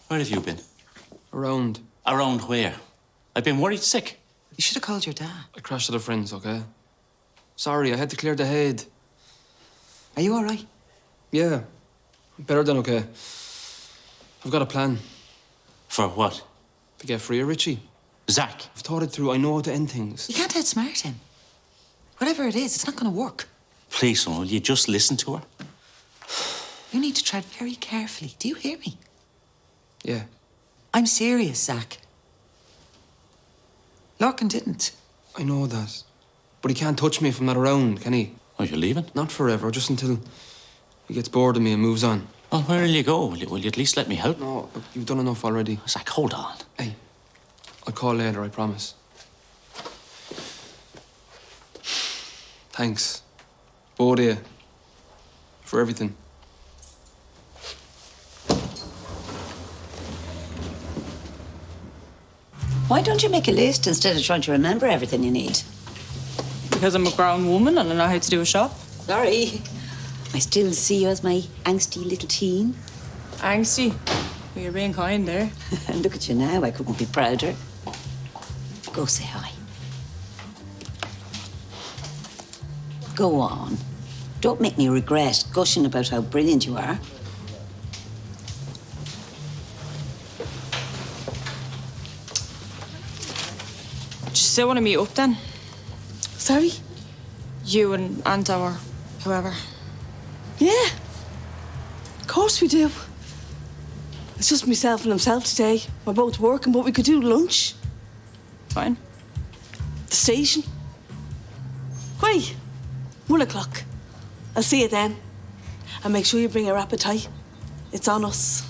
Where have you been? Around. Around where? I've been worried sick. You should have called your dad. I crashed at a friend's, okay? Sorry, I had to clear the head. Are you all right? Yeah, better than okay. I've got a plan. For what? To get free of Richie. Zack. I've thought it through. I know how to end things. You can't outsmart him. Whatever it is, it's not going to work. Please, son, will you just listen to her? You need to tread very carefully. Do you hear me? Yeah. I'm serious, Zack. Larkin didn't. I know that. But he can't touch me if I'm not around, can he? Oh, you're leaving? Not forever, just until he gets bored of me and moves on. Oh, where will you go? Will you at least let me help? No, you've done enough already. Zack, hold on. Hey, I'll call later, I promise. Thanks. Both of you. For everything. Why don't you make a list instead of trying to remember everything you need? Because I'm a grown woman and I know how to do a shop. Sorry. I still see you as my angsty little teen. Angsty. Well, you're being kind there. And look at you now. I couldn't be prouder. Go say hi. Go on. Don't make me regret gushing about how brilliant you are. Do you still want to meet up then? Sorry? You and Anto or whoever. Yeah. Of course we do. It's just myself and himself today. We're both working, but we could do lunch. Fine. The station. Great. 1 o'clock. I'll see you then. And make sure you bring your appetite. It's on us.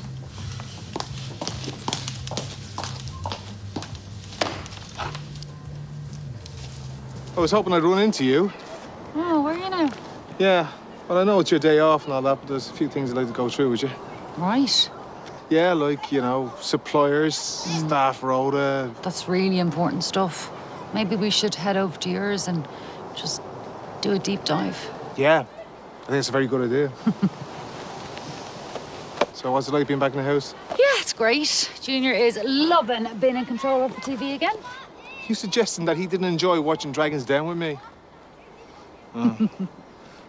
I was hoping I'd run into you. Oh, where are you now? Yeah, well, I know it's your day off and all that, but there's a few things I'd like to go through with you. Right. Yeah, like, you know, suppliers, staff rota. That's really important stuff. Maybe we should head over to yours and just do a deep dive. Yeah, I think it's a very good idea. So what's it like being back in the house? Yeah, it's great. Junior is loving being in control of the TV again. You suggesting that he didn't enjoy watching Dragons Den with me? Oh.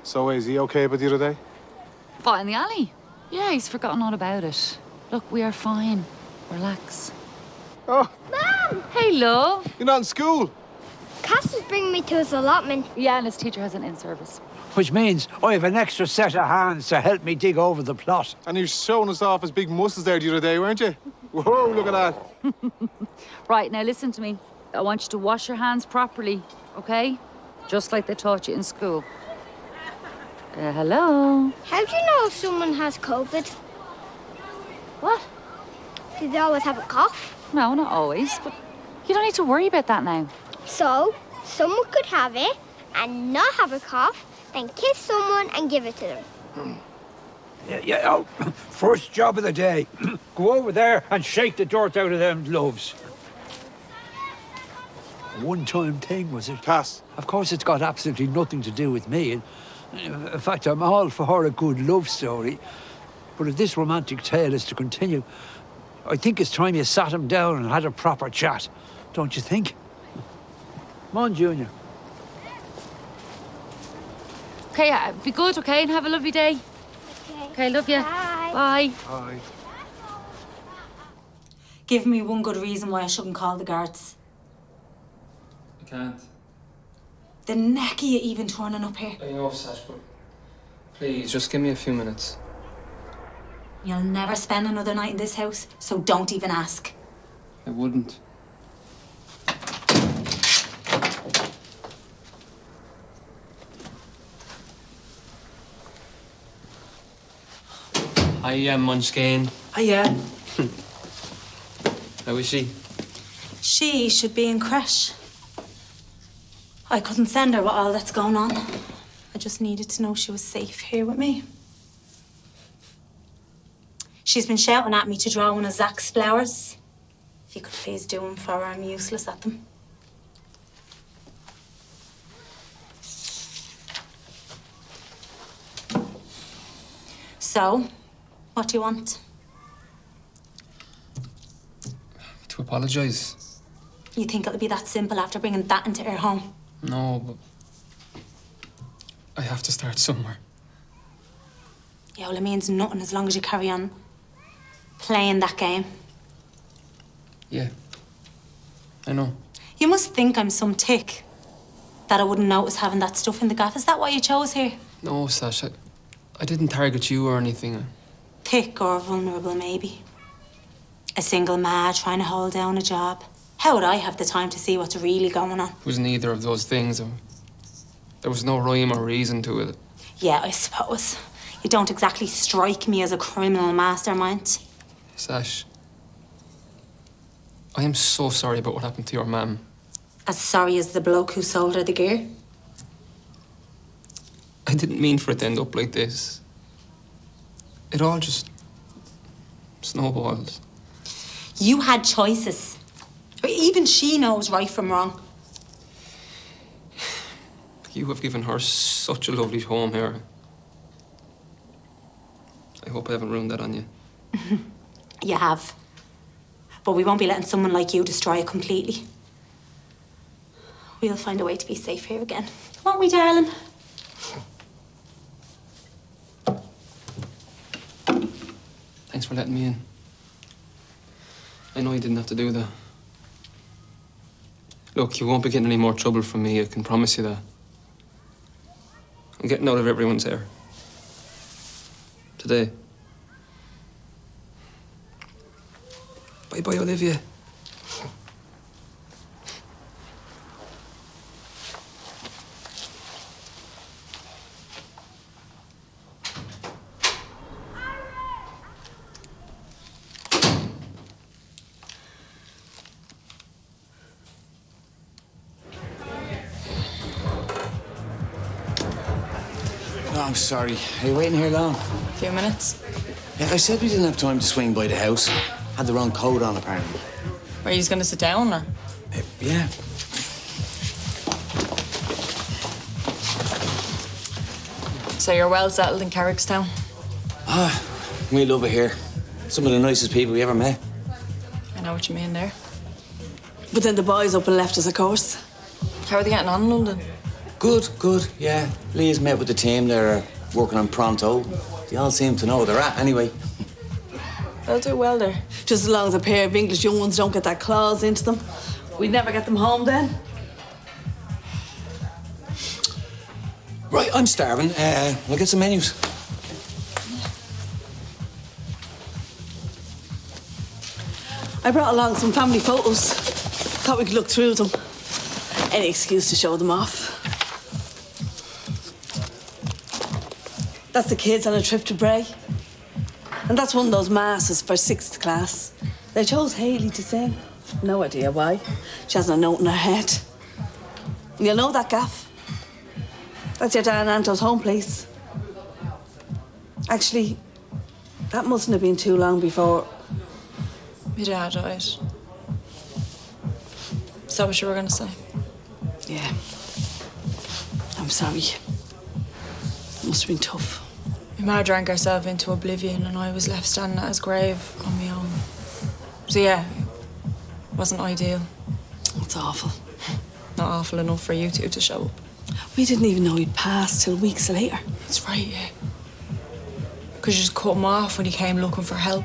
So is he okay about the other day? What, in the alley? Yeah, he's forgotten all about it. Look, we are fine. Relax. Oh, Mom! Hey, love. you're not in school. Cass is bringing me to his allotment. Yeah, and his teacher has an in-service. Which means I have an extra set of hands to help me dig over the plot. And you were showing us off as big muscles there the other day, weren't you? Whoa, look at that. Right, now listen to me. I want you to wash your hands properly, okay? Just like they taught you in school. Hello? How do you know if someone has COVID? What? Do they always have a cough? No, not always, but you don't need to worry about that now. So, someone could have it and not have a cough, then kiss someone and give it to them. Yeah, first job of the day. Go over there and shake the dirt out of them gloves. A one-time thing, was it? Cass. Of course, it's got absolutely nothing to do with me. And, in fact, I'm all for a good love story. But if this romantic tale is to continue, I think it's time you sat him down and had a proper chat. Don't you think? Come on, Junior. Okay, be good, okay, and have a lovely day. Okay, love you. Bye. Bye. Bye. Give me one good reason why I shouldn't call the guards. I can't. The neck of you even turning up here. I know, Sash, but please, just give me a few minutes. You'll never spend another night in this house, so don't even ask. I wouldn't. Hi, Munchkin. Hiya. How is she? She should be in creche. I couldn't send her with all that's going on. I just needed to know she was safe here with me. She's been shouting at me to draw one of Zack's flowers. If you could please do them for her, I'm useless at them. So, what do you want? To apologise? You think it'll be that simple after bringing that into our home? No, but I have to start somewhere. Yeah, well, it means nothing as long as you carry on playing that game. Yeah, I know. You must think I'm some tick that I wouldn't notice having that stuff in the gaff. Is that why you chose here? No, Sash, I didn't target you or anything. Thick or vulnerable, maybe. A single ma trying to hold down a job. How would I have the time to see what's really going on? It was neither of those things. There was no rhyme or reason to it. Yeah, I suppose. You don't exactly strike me as a criminal mastermind. Sash, I am so sorry about what happened to your mum. As sorry as the bloke who sold her the gear. I didn't mean for it to end up like this. It all just snowballed. You had choices. Even she knows right from wrong. You have given her such a lovely home here. I hope I haven't ruined that on you. You have. But we won't be letting someone like you destroy it completely. We'll find a way to be safe here again. Won't we, darling? Thanks for letting me in. I know you didn't have to do that. Look, you won't be getting any more trouble from me, I can promise you that. I'm getting out of everyone's hair. Today. Bye-bye, Olivia. No, I'm sorry. Are you waiting here long? A few minutes. Yeah, I said we didn't have time to swing by the house. Had the wrong coat on, apparently. Are you going to sit down, or? Yeah. So you're well settled in Carrigstown? Ah, we love it here. Some of the nicest people we ever met. I know what you mean there. But then the boys up and left us, of course. How are they getting on in London? Good, good, yeah. Lee's met with the team. They're working on Pronto. They all seem to know where they're at, anyway. They'll do well there. Just as long as a pair of English young ones don't get that claws into them. We'd never get them home then. Right, I'm starving. We'll get some menus. I brought along some family photos. Thought we could look through them. Any excuse to show them off. That's the kids on a trip to Bray. And that's one of those masses for 6th class. They chose Hayley to sing. No idea why. She hasn't a note in her head. You'll know that gaff. That's your Dan Anto's home place. Actually, that mustn't have been too long before. My dad died. Is that what you were going to say? Yeah. I'm sorry. It must have been tough. My ma drank herself into oblivion and I was left standing at his grave on my own. So yeah, it wasn't ideal. It's awful. Not awful enough for you two to show up. We didn't even know he'd passed till weeks later. That's right, yeah. Because you just cut him off when he came looking for help.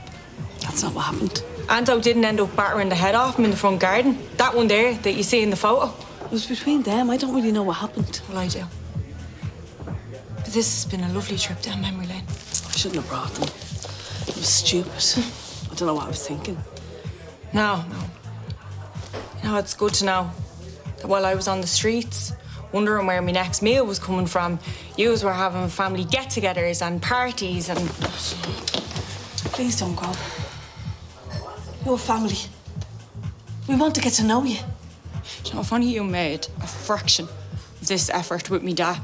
That's not what happened. Anto didn't end up battering the head off him in the front garden. That one there that you see in the photo. It was between them. I don't really know what happened. Well, I do. But this has been a lovely trip down memory lane. I shouldn't have brought them. It was stupid. I don't know what I was thinking. No. You know, it's good to know that while I was on the streets, wondering where my next meal was coming from, yous were having family get-togethers and parties and... Please don't go. You're family. We want to get to know you. Do you know, if only you made a fraction of this effort with me dad.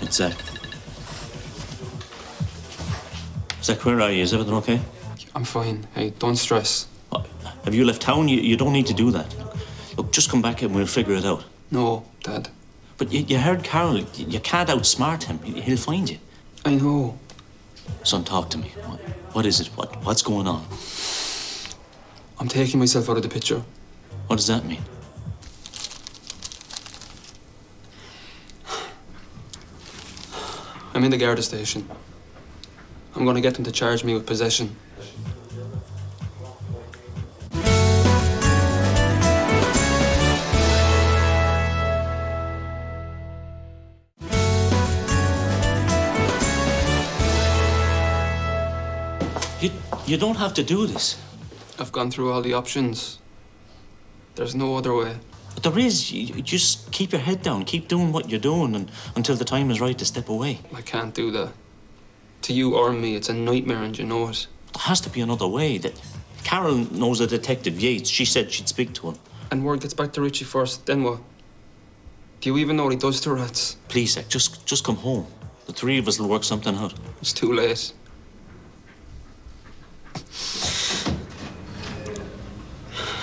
It's Zack. Zack, where are you? Is everything okay? I'm fine. Hey, don't stress. Have you left town? You don't need to do that. Look, just come back and we'll figure it out. No, Dad. But you heard Carol. You can't outsmart him. He'll find you. I know. Son, talk to me. What is it? What's going on? I'm taking myself out of the picture. What does that mean? I'm in the Garda station. I'm gonna get them to charge me with possession. You don't have to do this. I've gone through all the options. There's no other way. But there is. You just keep your head down. Keep doing what you're doing until the time is right to step away. I can't do that. To you or me, it's a nightmare and you know it. There has to be another way. That Carol knows a detective, Yates. She said she'd speak to him. And word gets back to Richie first, then what? Do you even know what he does to rats? Please, Zack, just come home. The three of us will work something out. It's too late.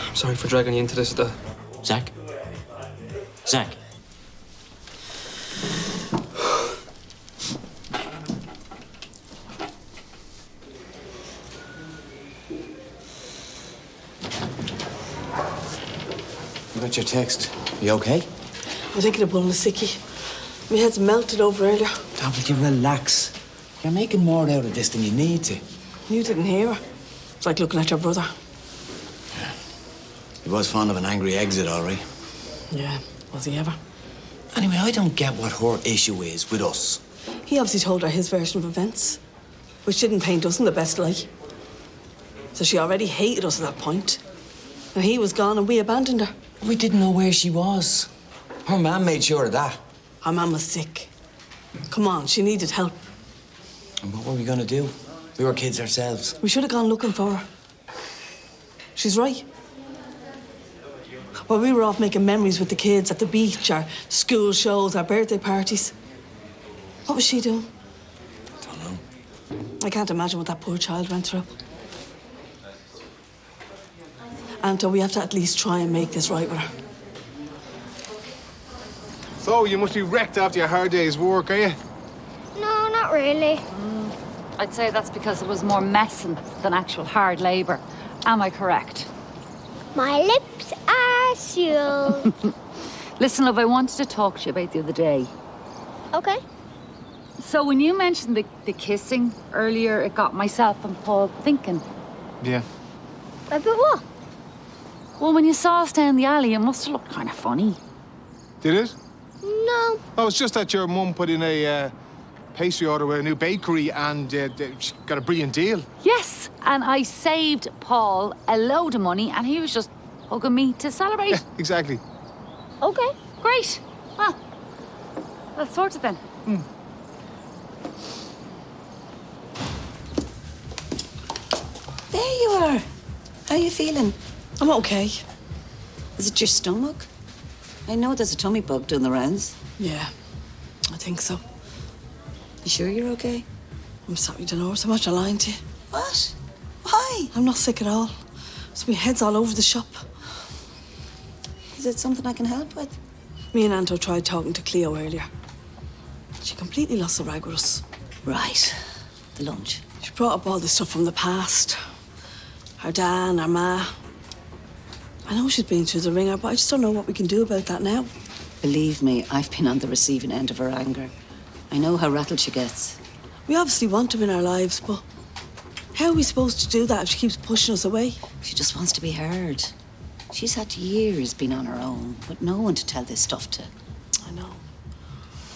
I'm sorry for dragging you into this, Dad. Zack? Zack? I got your text. You okay? I'm taking a bull and a sickie. My head's melted over earlier. Oh, will you relax? You're making more out of this than you need to. You didn't hear her. It's like looking at your brother. Yeah. He was fond of an angry exit, all right. Yeah, was he ever? Anyway, I don't get what her issue is with us. He obviously told her his version of events, which didn't paint us in the best light. So she already hated us at that point. And he was gone and we abandoned her. We didn't know where she was. Her man made sure of that. Her man was sick. Come on, she needed help. And what were we gonna do? We were kids ourselves. We should have gone looking for her. She's right. While we were off making memories with the kids at the beach, our school shows, our birthday parties. What was she doing? Don't know. I can't imagine what that poor child went through. Anto, we have to at least try and make this right with her. So, you must be wrecked after your hard day's work, are you? No, not really. I'd say that's because it was more messing than actual hard labour. Am I correct? My lips are sealed. Listen, love, I wanted to talk to you about the other day. Okay. So when you mentioned the kissing earlier, it got myself and Paul thinking. Yeah. About what? Well, when you saw us down the alley, it must have looked kind of funny. Did it? No. Oh, it's just that your mum put in a pastry order with a new bakery and she got a brilliant deal. Yes, and I saved Paul a load of money and he was just hugging me to celebrate. Yeah, exactly. Okay. Great. Well, that's sorted then. There you are. How are you feeling? I'm okay. Is it your stomach? I know there's a tummy bug doing the rounds. Yeah, I think so. You sure you're okay? I'm sorry to know so much I'm lying to you. What? Why? I'm not sick at all. So my head's all over the shop. Is it something I can help with? Me and Anto tried talking to Cleo earlier. She completely lost the rag with us. Right. The lunch. She brought up all the stuff from the past. Her dad, her ma. I know she's been through the ringer, but I just don't know what we can do about that now. Believe me, I've been on the receiving end of her anger. I know how rattled she gets. We obviously want her in our lives, but how are we supposed to do that if she keeps pushing us away? She just wants to be heard. She's had years being on her own, with no one to tell this stuff to. I know.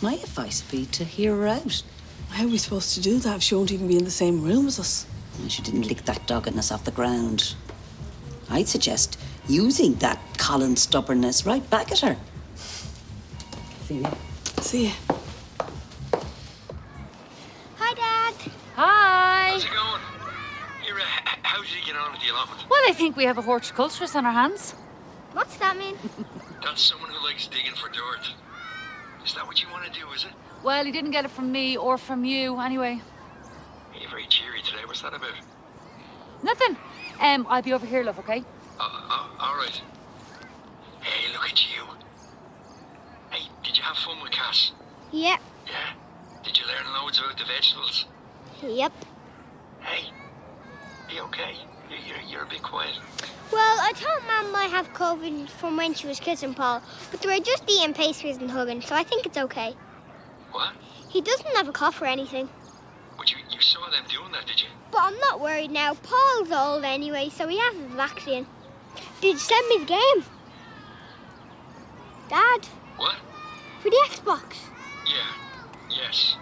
My advice would be to hear her out. How are we supposed to do that if she won't even be in the same room as us? And she didn't lick that doggedness off the ground. I'd suggest using that Colin stubbornness right back at her. See you. See you. Hi, Dad. Hi. How's it going? How did you get on with the allotment? Well, I think we have a horticulturist on our hands. What's that mean? That's someone who likes digging for dirt. Is that what you want to do, is it? Well, he didn't get it from me or from you, anyway. You're very cheery today. What's that about? Nothing. I'll be over here, love, okay? All right. Hey, look at you. you have fun with Cass? Yep. Yeah? Did you learn loads about the vegetables? Yep. Hey, are you okay? You're a bit quiet. Well, I thought Mum might have COVID from when she was kissing Paul, but they were just eating pastries and hugging, so I think it's okay. What? He doesn't have a cough or anything. But you saw them doing that, did you? But I'm not worried now. Paul's old anyway, so he has his vaccine. Did you send me the game? Dad? What? For the Xbox. Yeah. Yes.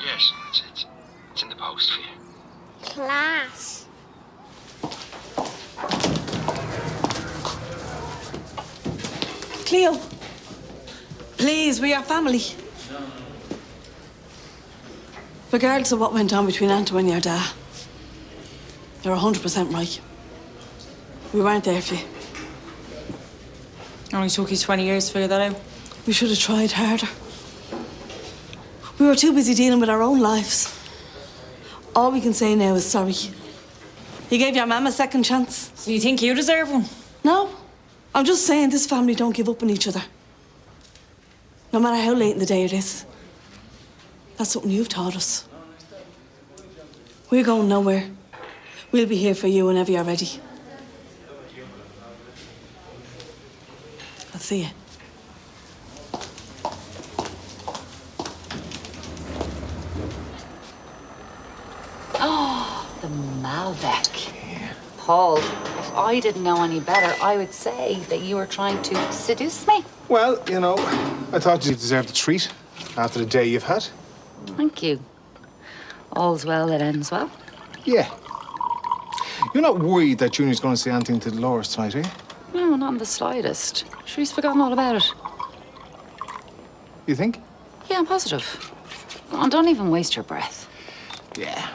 Yes, it's in the post for you. Class. Cleo, please, we are family. Regardless of what went on between Anto and your dad, you're 100% right. We weren't there for you. Only took you 20 years to figure that out. We should have tried harder. We were too busy dealing with our own lives. All we can say now is sorry. You gave your mum a second chance. So you think you deserve one? No. I'm just saying this family don't give up on each other. No matter how late in the day it is. That's something you've taught us. We're going nowhere. We'll be here for you whenever you're ready. I'll see you. Oh, the Malbec. Paul, if I didn't know any better, I would say that you were trying to seduce me. Well, you know, I thought you deserved a treat after the day you've had. Thank you. All's well that ends well. Yeah. You're not worried that Junior's going to say anything to Dolores tonight, are you? No, not in the slightest. She's forgotten all about it. You think? Yeah, I'm positive. Oh, don't even waste your breath. Yeah.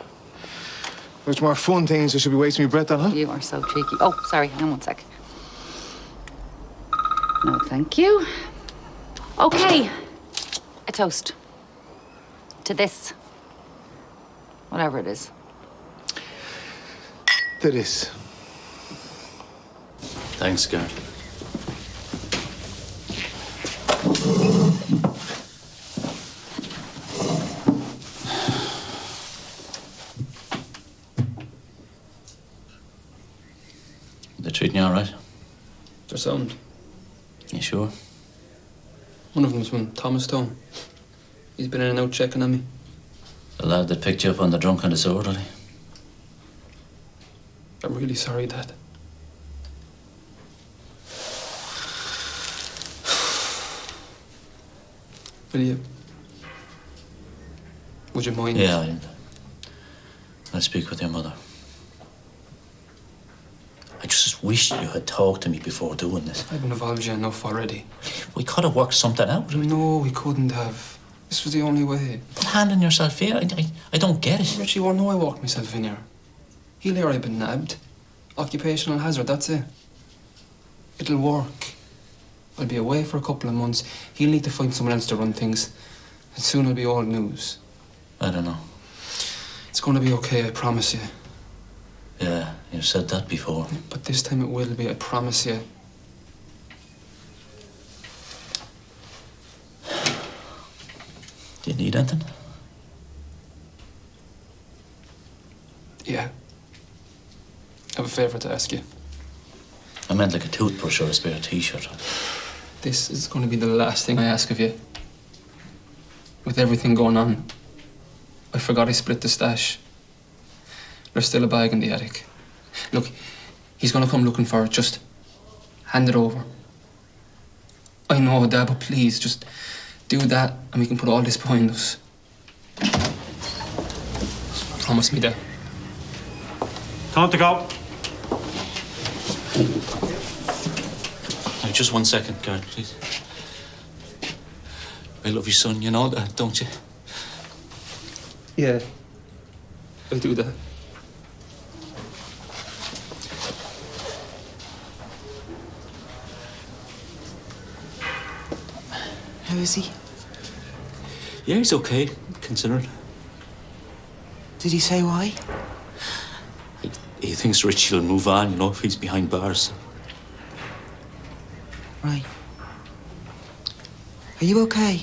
There's more fun things I should be wasting my breath on, huh? You are so cheeky. Oh, sorry, hang on one sec. No, thank you. Okay. A toast. To this. Whatever it is. To this. Thanks, Gar. They're treating you all right? They're sound. You sure? One of them's from Thomastown. He's been in and out checking on me. The lad that picked you up on the drunk and disorderly? I'm really sorry, Dad. Will you? Would you mind? Yeah, I'll speak with your mother. I just wish you had talked to me before doing this. I've involved you enough already. We could have worked something out. No, we couldn't have. This was the only way. But handing yourself here, I don't get it. Richie won't know I walked myself in here. He'll hear I've been nabbed. Occupational hazard, that's it. It'll work. I'll be away for a couple of months. He'll need to find someone else to run things. And soon it'll be old news. I don't know. It's going to be okay, I promise you. Yeah, you've said that before. But this time it will be, I promise you. Do you need anything? Yeah. I have a favour to ask you. I meant like a toothbrush or a spare t-shirt. This is going to be the last thing I ask of you. With everything going on, I forgot I split the stash. There's still a bag in the attic. Look, he's going to come looking for it. Just hand it over. I know, Dad, but please, just do that and we can put all this behind us. Promise me that. Time to go. Now, just 1 second, Gareth, please. I love you, son. You know that, don't you? Yeah. I do that. How is he? Yeah, he's okay, considering. Did he say why? He thinks Richie will move on, you know, if he's behind bars. Right. Are you okay?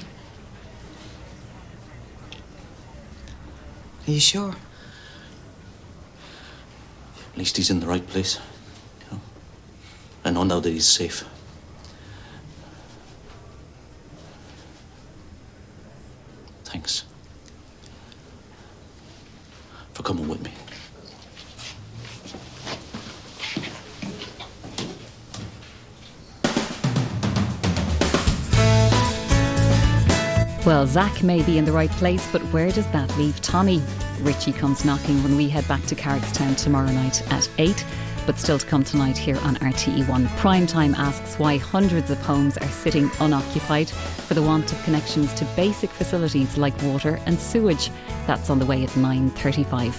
Are you sure? At least he's in the right place. You know? I know now that he's safe. Thanks for coming with me. Well, Zack may be in the right place, but where does that leave Tommy? Richie comes knocking when we head back to Carrigstown tomorrow night at 8. But still to come tonight here on RTE1. Primetime asks why hundreds of homes are sitting unoccupied for the want of connections to basic facilities like water and sewage. That's on the way at 9:35.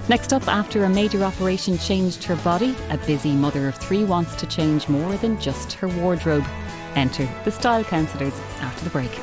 Next up, after a major operation changed her body, a busy mother of 3 wants to change more than just her wardrobe. Enter the style counsellors after the break.